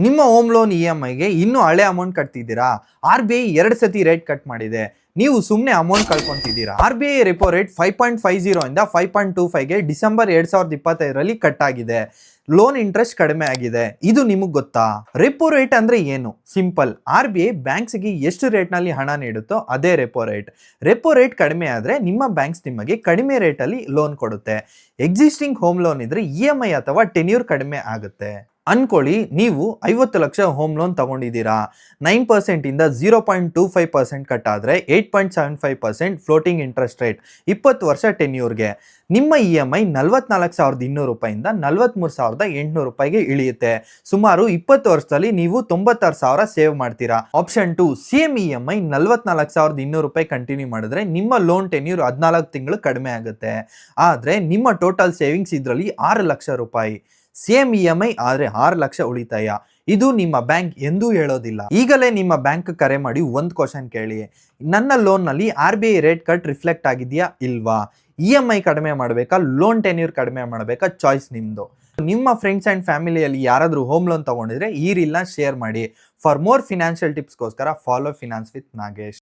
ನಿಮ್ಮ home loan EMIಗೆ ಇನ್ನೂ ಹಳೆ ಅಮೌಂಟ್ ಕಟ್ತಿದ್ದೀರಾ? RBI 2 ಸತಿ ರೇಟ್ ಕಟ್ ಮಾಡಿದೆ. ನೀವು ಸುಮ್ಮನೆ ಅಮೌಂಟ್ ಕಳ್ಕೊಂತಿದ್ದೀರಾ. RBI ರೆಪೋ ರೇಟ್ 5.50 ಇಂದ 5.25ಗೆ ಡಿಸೆಂಬರ್ 2025ರಲ್ಲಿ ಕಟ್ ಆಗಿದೆ. ಲೋನ್ ಇಂಟ್ರೆಸ್ಟ್ ಕಡಿಮೆ ಆಗಿದೆ. ಇದು ನಿಮಗೆ ಗೊತ್ತಾ? ರೆಪೋ ರೇಟ್ ಅಂದ್ರೆ ಏನು? ಸಿಂಪಲ್. RBI ಬ್ಯಾಂಕ್ಸ್ಗೆ ಎಷ್ಟು ರೇಟ್ನಲ್ಲಿ ಹಣ ನೀಡುತ್ತೋ ಅದೇ ರೆಪೋ ರೇಟ್. ರೆಪೋ ರೇಟ್ ಕಡಿಮೆ ಆದರೆ ನಿಮ್ಮ ಬ್ಯಾಂಕ್ಸ್ ನಿಮಗೆ ಕಡಿಮೆ ರೇಟಲ್ಲಿ ಲೋನ್ ಕೊಡುತ್ತೆ. ಎಕ್ಸಿಸ್ಟಿಂಗ್ ಹೋಮ್ ಲೋನ್ ಇದ್ರೆ EMI ಅಥವಾ ಟೆನ್ಯೂರ್ ಕಡಿಮೆ ಆಗುತ್ತೆ. ಅನ್ಕೊಳ್ಳಿ, ನೀವು 50 ಲಕ್ಷ ಹೋಮ್ ಲೋನ್ ತಗೊಂಡಿದ್ದೀರಾ. 9% ಇಂದ 0.25% ಕಟ್ ಆದರೆ 8.75% ಫ್ಲೋಟಿಂಗ್ ಇಂಟ್ರೆಸ್ಟ್ ರೇಟ್, 20 ವರ್ಷ ಟೆನ್ಯೂರ್ಗೆ. ನಿಮ್ಮ EMI 44,200 ರೂಪಾಯಿಂದ 43,800 ರೂಪಾಯಿಗೆ ಇಳಿಯುತ್ತೆ. ಸುಮಾರು 20 ವರ್ಷದಲ್ಲಿ ನೀವು 96,000 ಸೇವ್ ಮಾಡ್ತೀರಾ. ಆಪ್ಷನ್ 2, ಸೇಮ್ EMI 44,200 ರೂಪಾಯಿ ಕಂಟಿನ್ಯೂ ಮಾಡಿದ್ರೆ ನಿಮ್ಮ ಲೋನ್ ಟೆನ್ಯೂರ್ 14 ತಿಂಗಳು ಕಡಿಮೆ ಆಗುತ್ತೆ. ಆದರೆ ನಿಮ್ಮ ಟೋಟಲ್ ಸೇವಿಂಗ್ಸ್ ಇದರಲ್ಲಿ 6 ಲಕ್ಷ ರೂಪಾಯಿ. ಸೇಮ್ EMI ಆದರೆ 6 ಲಕ್ಷ ಉಳಿತಾಯ. ಇದು ನಿಮ್ಮ ಬ್ಯಾಂಕ್ ಎಂದೂ ಹೇಳೋದಿಲ್ಲ. ಈಗಲೇ ನಿಮ್ಮ ಬ್ಯಾಂಕ್ ಕರೆ ಮಾಡಿ ಒಂದು ಕ್ವಶನ್ ಕೇಳಿ, ನನ್ನ ಲೋನ್ನಲ್ಲಿ RBI ರೇಟ್ ಕಟ್ ರಿಫ್ಲೆಕ್ಟ್ ಆಗಿದೆಯಾ ಇಲ್ವಾ? EMI ಕಡಿಮೆ ಮಾಡಬೇಕಾ, ಲೋನ್ ಟೆನ್ಯೂರ್ ಕಡಿಮೆ ಮಾಡಬೇಕಾ? ಚಾಯ್ಸ್ ನಿಮ್ಮದು. ನಿಮ್ಮ ಫ್ರೆಂಡ್ಸ್ ಆ್ಯಂಡ್ ಫ್ಯಾಮಿಲಿಯಲ್ಲಿ ಯಾರಾದರೂ ಹೋಮ್ ಲೋನ್ ತಗೊಂಡಿದ್ರೆ ಈ ರೀಲ್ನ ಶೇರ್ ಮಾಡಿ. ಫಾರ್ ಮೋರ್ ಫಿನಾನ್ಷಿಯಲ್ ಟಿಪ್ಸ್ಗೋಸ್ಕರ ಫಾಲೋ ಫಿನಾನ್ಸ್ ವಿತ್ ನಾಗೇಶ್.